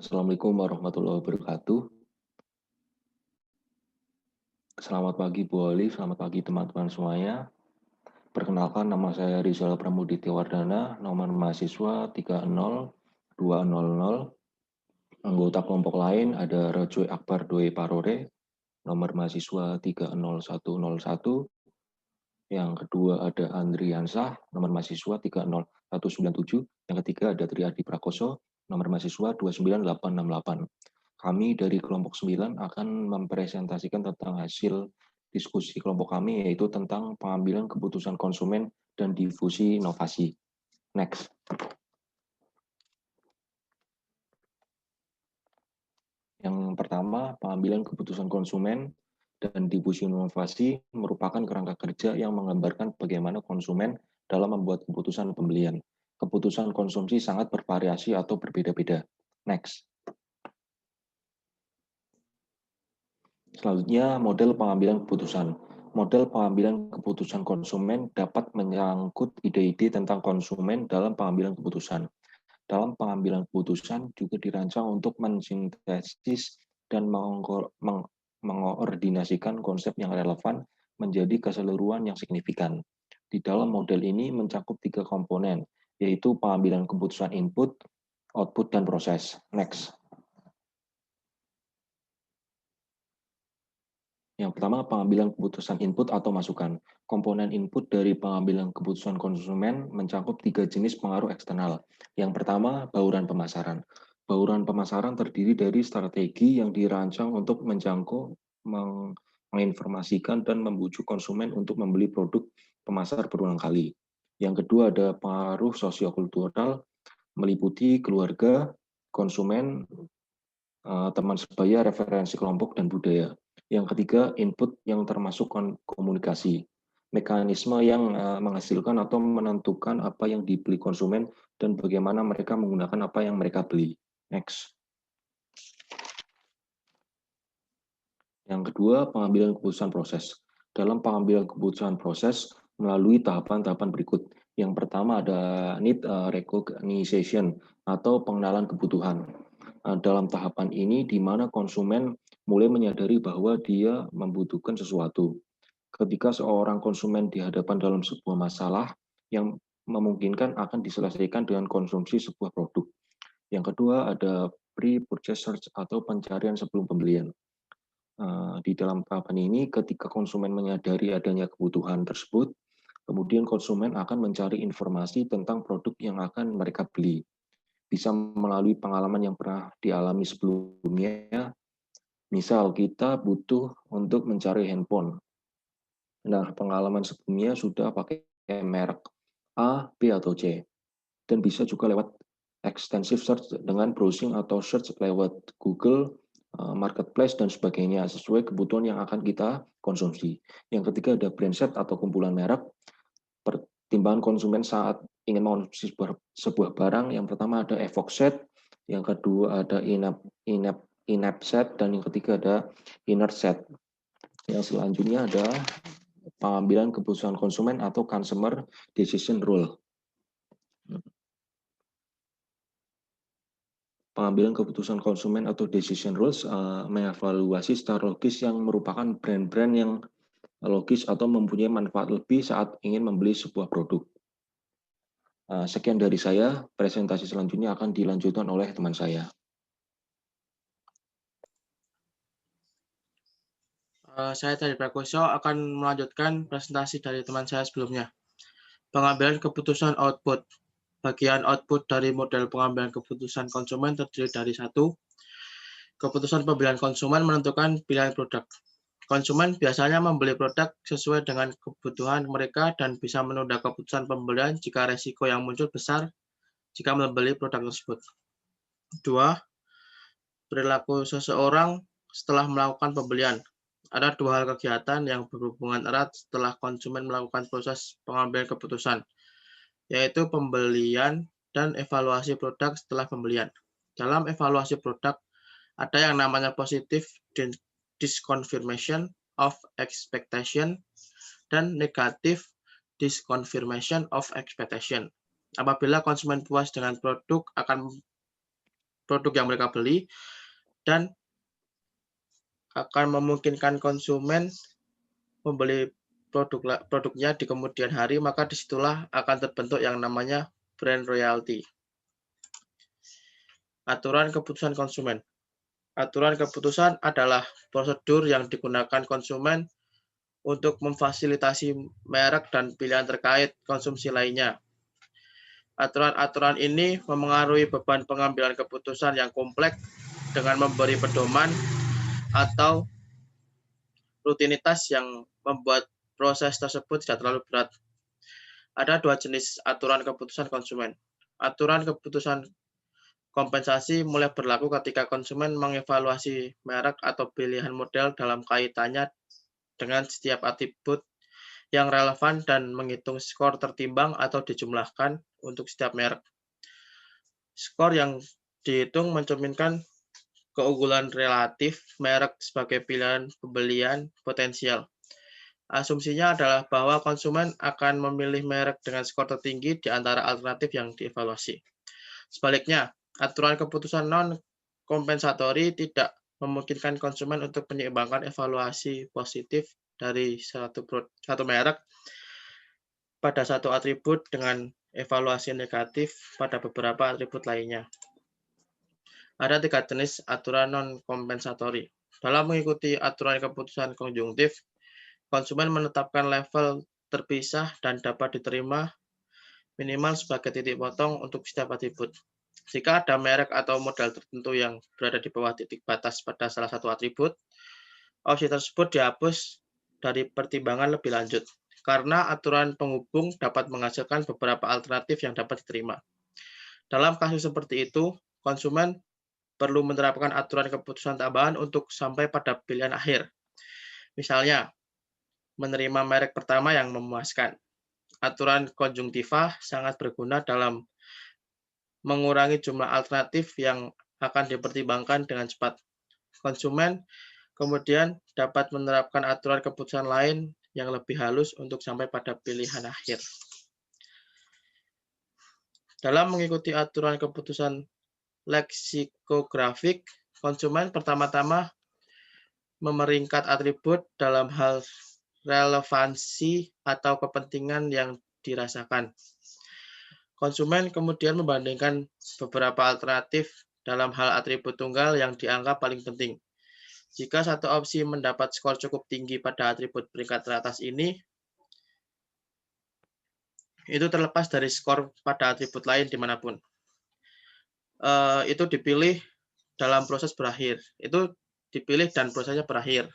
Assalamualaikum warahmatullahi wabarakatuh. Selamat pagi Bu Oli, selamat pagi teman-teman semuanya. Perkenalkan, nama saya Rizal Pramuditya Wardana, nomor mahasiswa 30200. Anggota kelompok lain ada Rejoy Akbar Doi Parore, nomor mahasiswa 30101. Yang kedua ada Andriansah, nomor mahasiswa 30197. Yang ketiga ada Triadi Prakoso, nomor mahasiswa 29868. Kami dari kelompok 9 akan mempresentasikan tentang hasil diskusi kelompok kami, yaitu tentang pengambilan keputusan konsumen dan difusi inovasi. Next. Yang pertama, pengambilan keputusan konsumen dan difusi inovasi merupakan kerangka kerja yang menggambarkan bagaimana konsumen dalam membuat keputusan pembelian. Keputusan konsumsi sangat bervariasi atau berbeda-beda. Next. Selanjutnya, model pengambilan keputusan. Model pengambilan keputusan konsumen dapat menyangkut ide-ide tentang konsumen dalam pengambilan keputusan. Dalam pengambilan keputusan juga dirancang untuk mensintesis dan mengkoordinasikan konsep yang relevan menjadi keseluruhan yang signifikan. Di dalam model ini mencakup 3 komponen, yaitu pengambilan keputusan input, output, dan proses. Next. Yang pertama, pengambilan keputusan input atau masukan. Komponen input dari pengambilan keputusan konsumen mencakup 3 jenis pengaruh eksternal. Yang pertama, bauran pemasaran. Bauran pemasaran terdiri dari strategi yang dirancang untuk menjangkau, menginformasikan, dan membujuk konsumen untuk membeli produk pemasar berulang kali. Yang kedua, ada pengaruh sosiokultural, meliputi keluarga, konsumen, teman sebaya, referensi kelompok, dan budaya. Yang ketiga, input yang termasuk komunikasi. Mekanisme yang menghasilkan atau menentukan apa yang dibeli konsumen dan bagaimana mereka menggunakan apa yang mereka beli. Next. Yang kedua, pengambilan keputusan proses. Dalam pengambilan keputusan proses melalui tahapan-tahapan berikut. Yang pertama ada need recognition atau pengenalan kebutuhan. Dalam tahapan ini di mana konsumen mulai menyadari bahwa dia membutuhkan sesuatu. Ketika seorang konsumen dihadapkan dalam sebuah masalah yang memungkinkan akan diselesaikan dengan konsumsi sebuah produk. Yang kedua ada pre-purchase search atau pencarian sebelum pembelian. Di dalam tahapan ini ketika konsumen menyadari adanya kebutuhan tersebut, kemudian konsumen akan mencari informasi tentang produk yang akan mereka beli. Bisa melalui pengalaman yang pernah dialami sebelumnya. Misal kita butuh untuk mencari handphone. Nah, pengalaman sebelumnya sudah pakai merek A, B, atau C. Dan bisa juga lewat extensive search dengan browsing atau search lewat Google, Marketplace, dan sebagainya, sesuai kebutuhan yang akan kita konsumsi. Yang ketiga ada brand set atau kumpulan merek. Pertimbangan konsumen saat ingin mengonsumsi sebuah barang, yang pertama ada evoke set, yang kedua ada in-app set, dan yang ketiga ada inner set. Yang selanjutnya ada pengambilan keputusan konsumen atau consumer decision rule. Pengambilan keputusan konsumen atau decision rules mengevaluasi secara logis yang merupakan brand-brand yang logis atau mempunyai manfaat lebih saat ingin membeli sebuah produk. Sekian dari saya, presentasi selanjutnya akan dilanjutkan oleh teman saya. Saya dari Prakoso akan melanjutkan presentasi dari teman saya sebelumnya. Pengambilan keputusan output. Bagian output dari model pengambilan keputusan konsumen terdiri dari 1. Keputusan pembelian konsumen menentukan pilihan produk. Konsumen biasanya membeli produk sesuai dengan kebutuhan mereka dan bisa menunda keputusan pembelian jika resiko yang muncul besar jika membeli produk tersebut. 2. Perilaku seseorang setelah melakukan pembelian. Ada 2 hal kegiatan yang berhubungan erat setelah konsumen melakukan proses pengambilan keputusan, yaitu pembelian dan evaluasi produk setelah pembelian. Dalam evaluasi produk, ada yang namanya positive disconfirmation of expectation dan negative disconfirmation of expectation. Apabila konsumen puas dengan produk, akan produk yang mereka beli dan akan memungkinkan konsumen membeli produknya di kemudian hari, maka disitulah akan terbentuk yang namanya brand royalty. Aturan keputusan konsumen. Aturan keputusan adalah prosedur yang digunakan konsumen untuk memfasilitasi merek dan pilihan terkait konsumsi lainnya. Aturan-aturan ini memengaruhi beban pengambilan keputusan yang kompleks dengan memberi pedoman atau rutinitas yang membuat proses tersebut tidak terlalu berat. Ada dua jenis aturan keputusan konsumen. Aturan keputusan kompensasi mulai berlaku ketika konsumen mengevaluasi merek atau pilihan model dalam kaitannya dengan setiap atribut yang relevan dan menghitung skor tertimbang atau dijumlahkan untuk setiap merek. Skor yang dihitung mencerminkan keunggulan relatif merek sebagai pilihan pembelian potensial. Asumsinya adalah bahwa konsumen akan memilih merek dengan skor tertinggi di antara alternatif yang dievaluasi. Sebaliknya, aturan keputusan non-kompensatori tidak memungkinkan konsumen untuk menyeimbangkan evaluasi positif dari satu merek pada satu atribut dengan evaluasi negatif pada beberapa atribut lainnya. Ada 3 jenis aturan non-kompensatori. Dalam mengikuti aturan keputusan konjungtif, konsumen menetapkan level terpisah dan dapat diterima minimal sebagai titik potong untuk setiap atribut. Jika ada merek atau model tertentu yang berada di bawah titik batas pada salah satu atribut, opsi tersebut dihapus dari pertimbangan lebih lanjut, karena aturan penghubung dapat menghasilkan beberapa alternatif yang dapat diterima. Dalam kasus seperti itu, konsumen perlu menerapkan aturan keputusan tambahan untuk sampai pada pilihan akhir. Misalnya, menerima merek pertama yang memuaskan. Aturan konjungtiva sangat berguna dalam mengurangi jumlah alternatif yang akan dipertimbangkan dengan cepat. Konsumen kemudian dapat menerapkan aturan keputusan lain yang lebih halus untuk sampai pada pilihan akhir. Dalam mengikuti aturan keputusan leksikografik, konsumen pertama-tama memeringkat atribut dalam hal relevansi atau kepentingan yang dirasakan. Konsumen kemudian membandingkan beberapa alternatif dalam hal atribut tunggal yang dianggap paling penting. Jika satu opsi mendapat skor cukup tinggi pada atribut peringkat teratas ini, itu terlepas dari skor pada atribut lain dimanapun. Itu dipilih dalam proses berakhir. Itu dipilih dan prosesnya berakhir.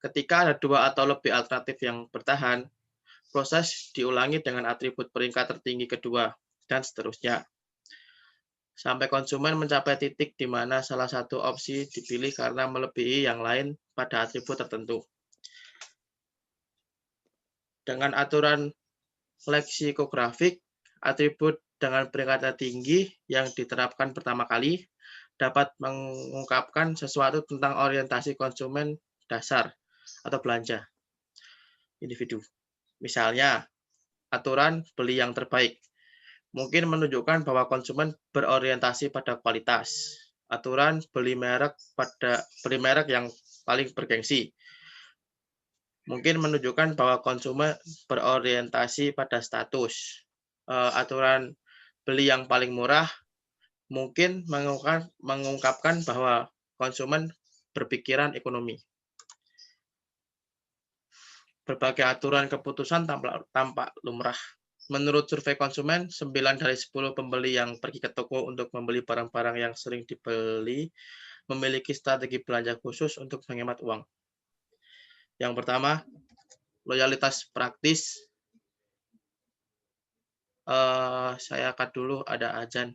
Ketika ada 2 atau lebih alternatif yang bertahan, proses diulangi dengan atribut peringkat tertinggi kedua, dan seterusnya. Sampai konsumen mencapai titik di mana salah satu opsi dipilih karena melebihi yang lain pada atribut tertentu. Dengan aturan leksikografik, atribut dengan peringkat tinggi yang diterapkan pertama kali dapat mengungkapkan sesuatu tentang orientasi konsumen dasar atau belanja individu. Misalnya, aturan beli yang terbaik mungkin menunjukkan bahwa konsumen berorientasi pada kualitas. Aturan beli merek yang paling bergengsi mungkin menunjukkan bahwa konsumen berorientasi pada status. Aturan beli yang paling murah mungkin mengungkapkan bahwa konsumen berpikiran ekonomi. Berbagai aturan keputusan tampak lumrah. Menurut survei konsumen, 9 dari 10 pembeli yang pergi ke toko untuk membeli barang-barang yang sering dibeli memiliki strategi belanja khusus untuk menghemat uang. Yang pertama, loyalitas praktis. Saya cut dulu, ada azan.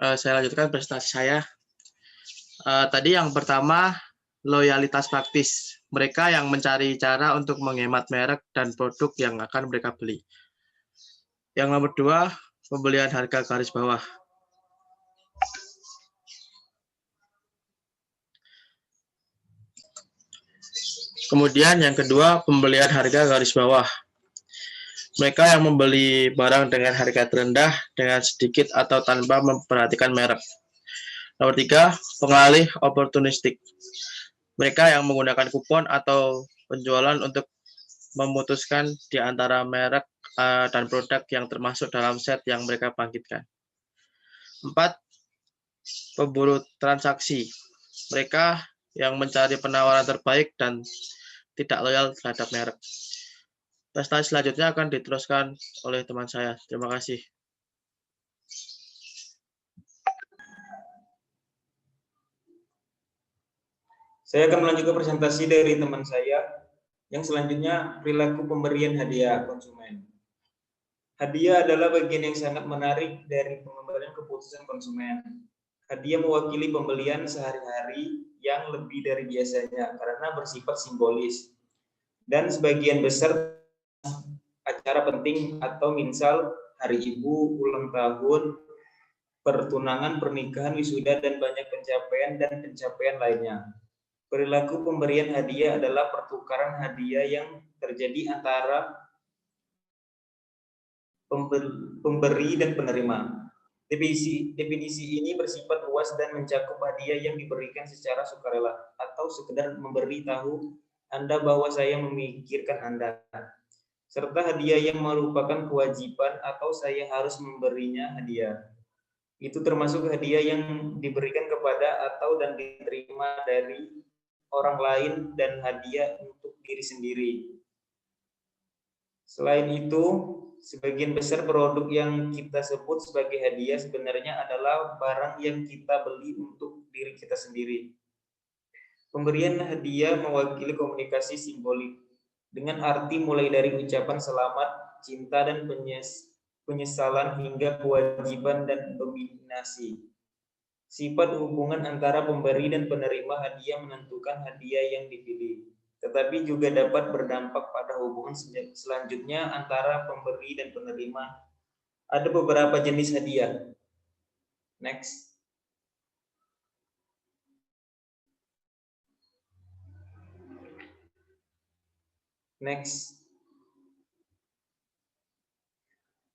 Saya lanjutkan presentasi saya. Tadi yang pertama, loyalitas praktis. Mereka yang mencari cara untuk menghemat merek dan produk yang akan mereka beli. Yang nomor 2, pembelian harga garis bawah. Kemudian yang kedua, pembelian harga garis bawah. Mereka yang membeli barang dengan harga terendah dengan sedikit atau tanpa memperhatikan merek. Nomor 3, pengalih oportunistik. Mereka yang menggunakan kupon atau penjualan untuk memutuskan di antara merek dan produk yang termasuk dalam set yang mereka bangkitkan. 4, pemburu transaksi. Mereka yang mencari penawaran terbaik dan tidak loyal terhadap merek. Presentasi selanjutnya akan diteruskan oleh teman saya. Terima kasih. Saya akan melanjutkan presentasi dari teman saya yang selanjutnya perilaku pemberian hadiah konsumen. Hadiah adalah bagian yang sangat menarik dari pengambilan keputusan konsumen. Hadiah mewakili pembelian sehari-hari yang lebih dari biasanya karena bersifat simbolis. Dan sebagian besar acara penting atau misal hari ibu, ulang tahun, pertunangan, pernikahan, wisuda, dan banyak pencapaian lainnya. Perilaku pemberian hadiah adalah pertukaran hadiah yang terjadi antara pemberi dan penerima. Definisi ini bersifat luas dan mencakup hadiah yang diberikan secara sukarela atau sekedar memberi tahu Anda bahwa saya memikirkan Anda, serta hadiah yang merupakan kewajiban atau saya harus memberinya hadiah. Itu termasuk hadiah yang diberikan kepada atau dan diterima dari orang lain dan hadiah untuk diri sendiri. Selain itu, sebagian besar produk yang kita sebut sebagai hadiah sebenarnya adalah barang yang kita beli untuk diri kita sendiri. Pemberian hadiah mewakili komunikasi simbolik dengan arti mulai dari ucapan selamat, cinta, dan penyesalan hingga kewajiban dan dominasi. Sifat hubungan antara pemberi dan penerima hadiah menentukan hadiah yang dipilih, tetapi juga dapat berdampak pada hubungan selanjutnya antara pemberi dan penerima. Ada beberapa jenis hadiah. Next. Next.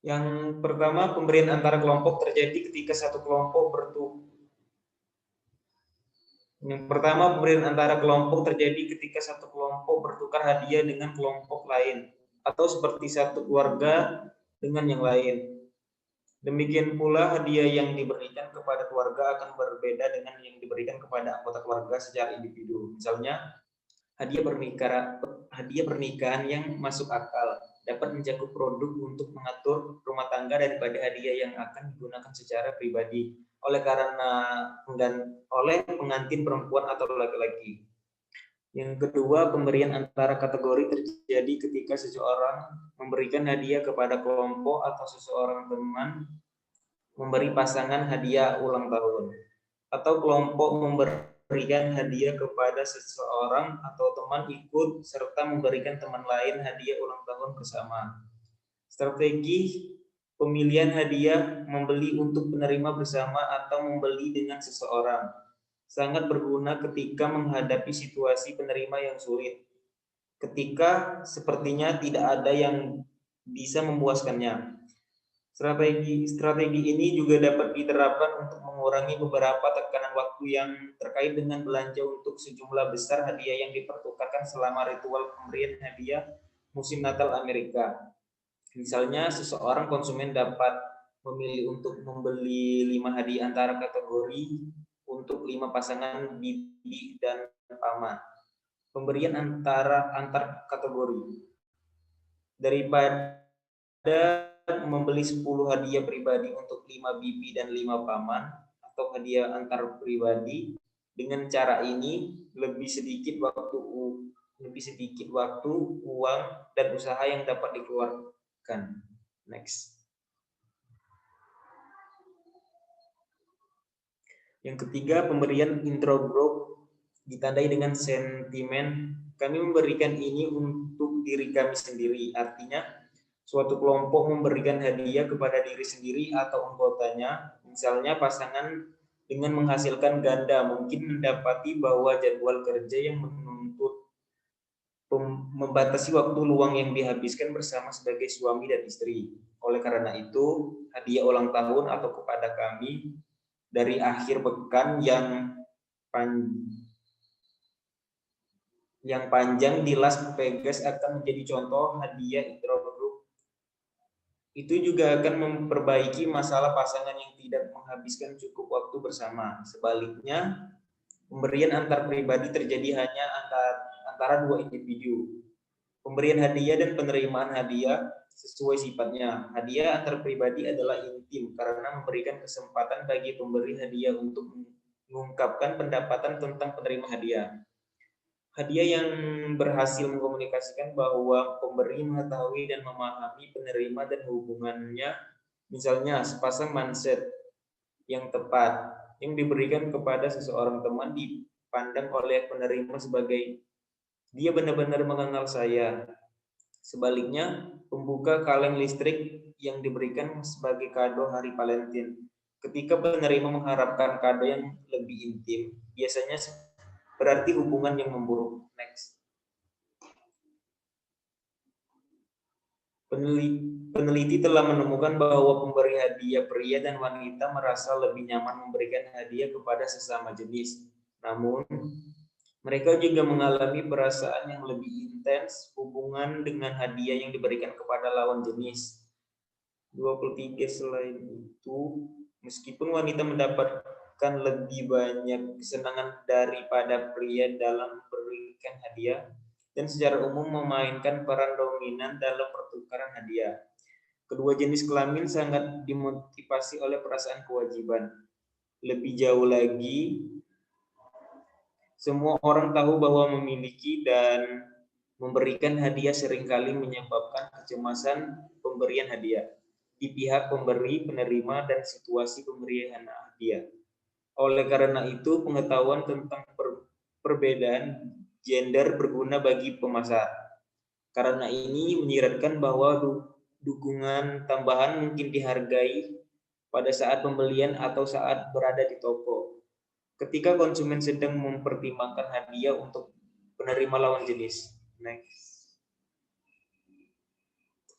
Yang pertama, pemberian antara kelompok terjadi ketika satu kelompok bertukar hadiah dengan kelompok lain, atau seperti satu keluarga dengan yang lain. Demikian pula hadiah yang diberikan kepada keluarga akan berbeda dengan yang diberikan kepada anggota keluarga secara individu. Misalnya, hadiah pernikahan yang masuk akal dapat mencakup produk untuk mengatur rumah tangga daripada hadiah yang akan digunakan secara pribadi oleh pengantin perempuan atau laki-laki. Yang kedua, pemberian antara kategori terjadi ketika seseorang memberikan hadiah kepada kelompok atau seseorang teman memberi pasangan hadiah ulang tahun, atau kelompok memberikan hadiah kepada seseorang atau teman ikut serta memberikan teman lain hadiah ulang tahun bersama. Strategi pemilihan hadiah membeli untuk penerima bersama atau membeli dengan seseorang sangat berguna ketika menghadapi situasi penerima yang sulit, ketika sepertinya tidak ada yang bisa memuaskannya. Strategi ini juga dapat diterapkan untuk mengurangi beberapa tekanan waktu yang terkait dengan belanja untuk sejumlah besar hadiah yang dipertukarkan selama ritual pemberian hadiah musim Natal Amerika. Misalnya, seseorang konsumen dapat memilih untuk membeli 5 hadiah antara kategori untuk 5 pasangan bibi dan paman. Pemberian antar kategori. Daripada membeli 10 hadiah pribadi untuk 5 bibi dan 5 paman atau hadiah antar pribadi, dengan cara ini lebih sedikit waktu, uang, dan usaha yang dapat dikeluarkan. Next. Yang ketiga, pemberian intro-group ditandai dengan sentimen kami memberikan ini untuk diri kami sendiri. Artinya, suatu kelompok memberikan hadiah kepada diri sendiri atau anggotanya. Misalnya, pasangan dengan menghasilkan ganda mungkin mendapati bahwa jadwal kerja yang membatasi waktu luang yang dihabiskan bersama sebagai suami dan istri. Oleh karena itu, hadiah ulang tahun atau kepada kami dari akhir pekan yang panjang di Las Vegas akan menjadi contoh hadiah introgroup. Itu juga akan memperbaiki masalah pasangan yang tidak menghabiskan cukup waktu bersama. Sebaliknya, pemberian antar pribadi terjadi hanya antara dua individu. Pemberian hadiah dan penerimaan hadiah sesuai sifatnya. Hadiah antar pribadi adalah intim karena memberikan kesempatan bagi pemberi hadiah untuk mengungkapkan pendapatan tentang penerima hadiah. Hadiah yang berhasil mengkomunikasikan bahwa pemberi mengetahui dan memahami penerima dan hubungannya, misalnya sepasang manset yang tepat yang diberikan kepada seseorang teman dipandang oleh penerima sebagai dia benar-benar mengenal saya. Sebaliknya, pembuka kaleng listrik yang diberikan sebagai kado hari Valentine. Ketika penerima mengharapkan kado yang lebih intim, biasanya berarti hubungan yang memburuk. Next. Peneliti telah menemukan bahwa pemberi hadiah pria dan wanita merasa lebih nyaman memberikan hadiah kepada sesama jenis. Namun, mereka juga mengalami perasaan yang lebih intens hubungan dengan hadiah yang diberikan kepada lawan jenis. 23 selain itu, meskipun wanita mendapatkan lebih banyak kesenangan daripada pria dalam memberikan hadiah, dan secara umum memainkan peran dominan dalam pertukaran hadiah. Kedua jenis kelamin sangat dimotivasi oleh perasaan kewajiban. Lebih jauh lagi, semua orang tahu bahwa memiliki dan memberikan hadiah seringkali menyebabkan kecemasan pemberian hadiah di pihak pemberi, penerima, dan situasi pemberian hadiah. Oleh karena itu, pengetahuan tentang perbedaan gender berguna bagi pemasar. Karena ini menyiratkan bahwa dukungan tambahan mungkin dihargai pada saat pembelian atau saat berada di toko. Ketika konsumen sedang mempertimbangkan hadiah untuk penerima lawan jenis. Next.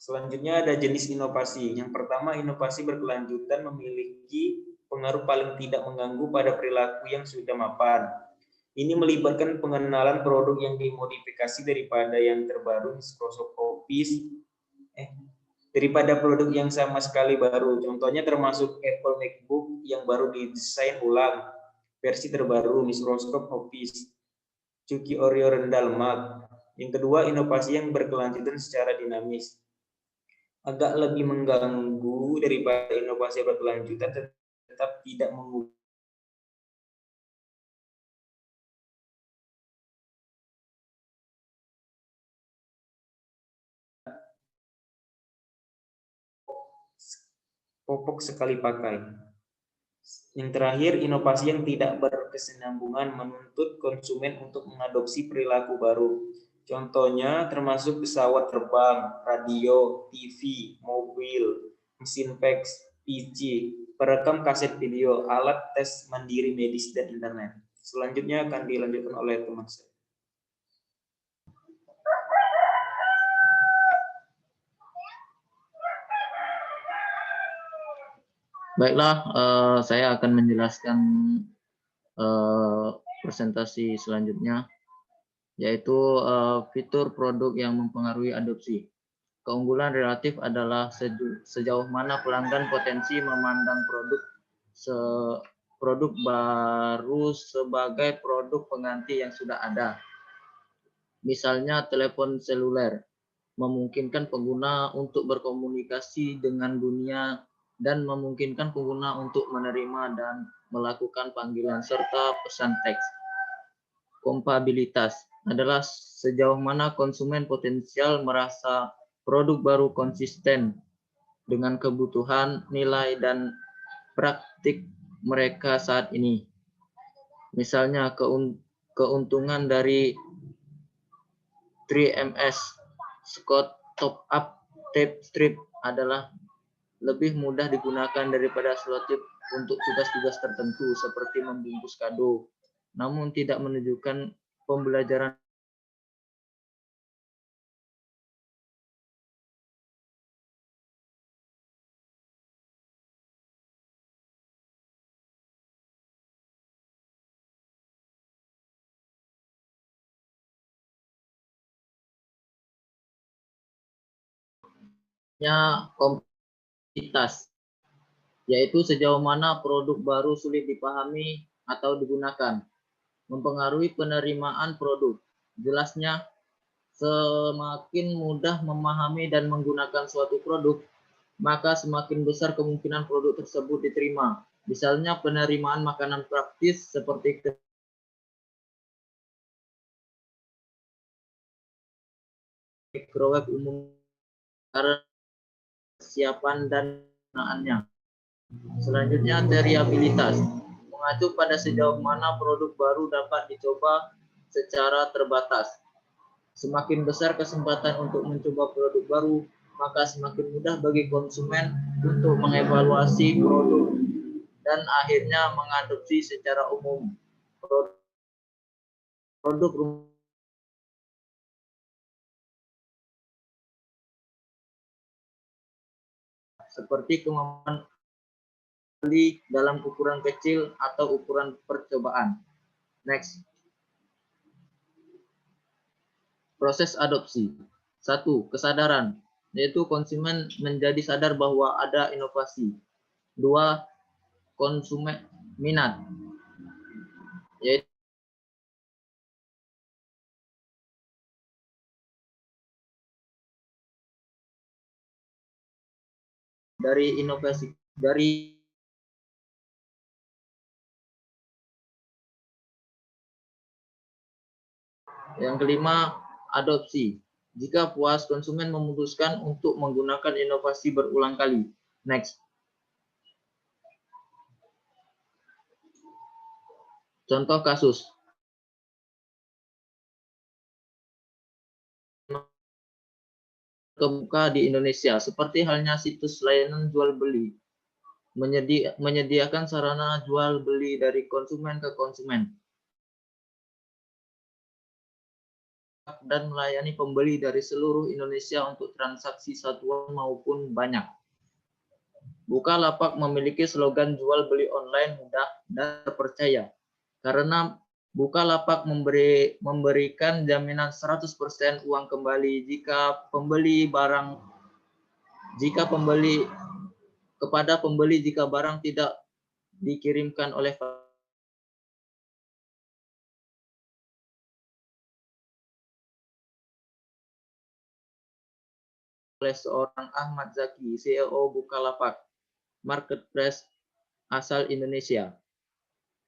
Selanjutnya ada jenis inovasi. Yang pertama, inovasi berkelanjutan memiliki pengaruh paling tidak mengganggu pada perilaku yang sudah mapan. Ini melibatkan pengenalan produk yang dimodifikasi daripada yang terbaru mikroskopis, daripada produk yang sama sekali baru. Contohnya termasuk Apple MacBook yang baru didesain ulang. Versi terbaru, mikroskop Office, cuki Oreo rendah lemak. Yang kedua, inovasi yang berkelanjutan secara dinamis. Agak lebih mengganggu daripada inovasi berkelanjutan, tetap tidak mengubah popok sekali pakai. Yang terakhir, inovasi yang tidak berkesinambungan menuntut konsumen untuk mengadopsi perilaku baru. Contohnya termasuk pesawat terbang, radio, TV, mobil, mesin fax, PC, perekam kaset video, alat tes mandiri medis, dan internet. Selanjutnya akan dilanjutkan oleh teman saya. Baiklah, saya akan menjelaskan presentasi selanjutnya, yaitu fitur produk yang mempengaruhi adopsi. Keunggulan relatif adalah sejauh mana pelanggan potensi memandang produk baru sebagai produk pengganti yang sudah ada. Misalnya telepon seluler memungkinkan pengguna untuk berkomunikasi dengan dunia dan memungkinkan pengguna untuk menerima dan melakukan panggilan serta pesan teks. Kompatibilitas adalah sejauh mana konsumen potensial merasa produk baru konsisten dengan kebutuhan, nilai, dan praktik mereka saat ini. Misalnya keuntungan dari 3MS Scott Top Up Tape Strip adalah lebih mudah digunakan daripada selotip untuk tugas-tugas tertentu seperti membungkus kado, namun tidak menunjukkan pembelajaran kompleksitas, yaitu sejauh mana produk baru sulit dipahami atau digunakan, mempengaruhi penerimaan produk. Jelasnya, semakin mudah memahami dan menggunakan suatu produk, maka semakin besar kemungkinan produk tersebut diterima. Misalnya penerimaan makanan praktis seperti microwave umum karena kesiapan dan penggunaannya. Selanjutnya, variabilitas, mengacu pada sejauh mana produk baru dapat dicoba secara terbatas. Semakin besar kesempatan untuk mencoba produk baru, maka semakin mudah bagi konsumen untuk mengevaluasi produk dan akhirnya mengadopsi secara umum produk seperti kemampuan beli dalam ukuran kecil atau ukuran percobaan. Next. Proses adopsi. 1. Kesadaran, yaitu konsumen menjadi sadar bahwa ada inovasi. 2. Konsumen minat, yaitu dari inovasi dari yang kelima, adopsi. Jika puas, konsumen memutuskan untuk menggunakan inovasi berulang kali. Next. Contoh kasus. Kebuka di Indonesia, seperti halnya situs layanan jual beli, menyediakan sarana jual beli dari konsumen ke konsumen, dan melayani pembeli dari seluruh Indonesia untuk transaksi satuan maupun banyak. Bukalapak memiliki slogan jual beli online mudah dan terpercaya, karena Bukalapak memberikan jaminan 100% uang kembali jika pembeli kepada pembeli jika barang tidak dikirimkan oleh seorang Ahmad Zaki, CEO Bukalapak Marketplace asal Indonesia.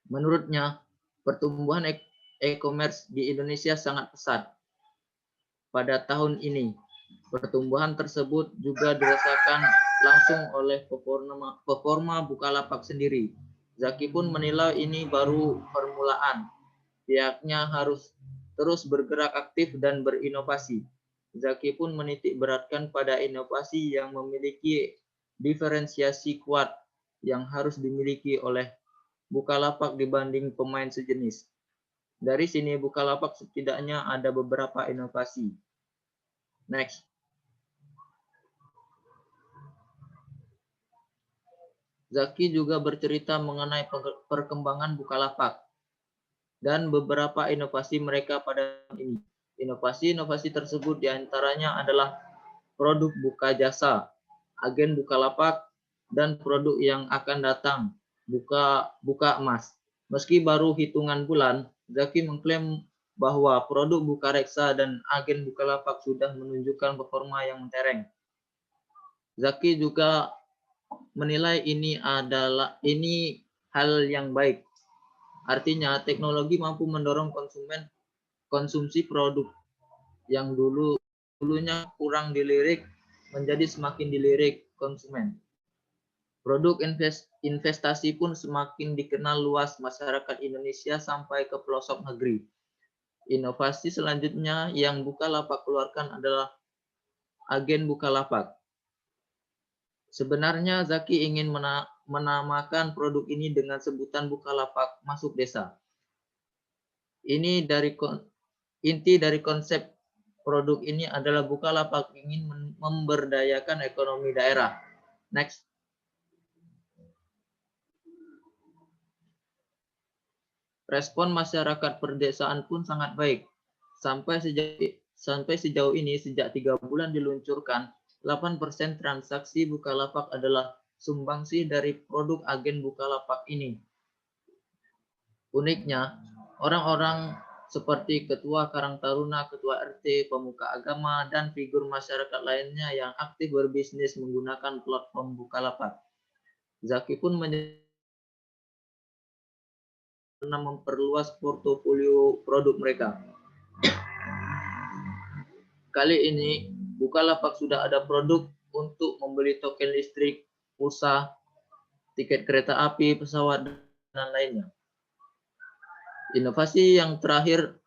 Menurutnya, pertumbuhan e-commerce di Indonesia sangat pesat pada tahun ini. Pertumbuhan tersebut juga dirasakan langsung oleh performa Bukalapak sendiri. Zaki pun menilai ini baru permulaan. Pihaknya harus terus bergerak aktif dan berinovasi. Zaki pun menitik beratkan pada inovasi yang memiliki diferensiasi kuat yang harus dimiliki oleh Bukalapak dibanding pemain sejenis. Dari sini Bukalapak setidaknya ada beberapa inovasi. Next. Zaki juga bercerita mengenai perkembangan Bukalapak dan beberapa inovasi mereka pada tahun ini. Inovasi-inovasi tersebut diantaranya adalah produk buka jasa, agen Bukalapak, dan produk yang akan datang, buka emas. Meski baru hitungan bulan, Zaki mengklaim bahwa produk Bukareksa dan agen Bukalapak sudah menunjukkan performa yang mentereng. Zaki juga menilai ini hal yang baik. Artinya, teknologi mampu mendorong konsumsi produk yang dulunya kurang dilirik menjadi semakin dilirik konsumen. Produk investasi pun semakin dikenal luas masyarakat Indonesia sampai ke pelosok negeri. Inovasi selanjutnya yang Bukalapak keluarkan adalah agen Bukalapak. Sebenarnya Zaki ingin menamakan produk ini dengan sebutan Bukalapak masuk desa. Inti dari konsep produk ini adalah Bukalapak ingin memberdayakan ekonomi daerah. Next. Respon masyarakat perdesaan pun sangat baik. Sampai sejauh ini, sejak 3 bulan diluncurkan, 8% transaksi Bukalapak adalah sumbangsi dari produk agen Bukalapak ini. Uniknya, orang-orang seperti Ketua Karang Taruna, Ketua RT, pemuka agama, dan figur masyarakat lainnya yang aktif berbisnis menggunakan platform Bukalapak. Zaki pun memperluas portofolio produk mereka. Kali ini, Bukalapak sudah ada produk untuk membeli token listrik, pulsa, tiket kereta api, pesawat, dan lainnya. Inovasi yang terakhir,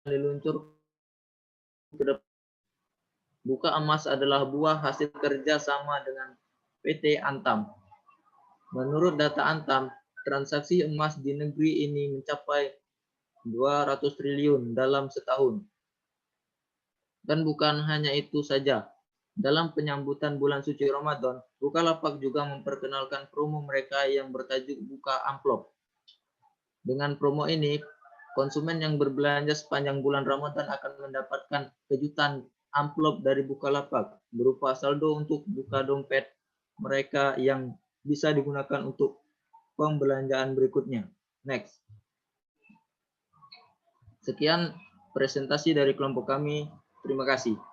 diluncur ke depan. Buka Emas adalah buah hasil kerja sama dengan PT Antam. Menurut data Antam, transaksi emas di negeri ini mencapai 200 triliun dalam setahun. Dan bukan hanya itu saja. Dalam penyambutan bulan suci Ramadan, Bukalapak juga memperkenalkan promo mereka yang bertajuk Buka Amplop. Dengan promo ini, konsumen yang berbelanja sepanjang bulan Ramadan akan mendapatkan kejutan amplop dari Bukalapak berupa saldo untuk buka dompet mereka yang bisa digunakan untuk pembelanjaan berikutnya. Next. Sekian presentasi dari kelompok kami. Terima kasih.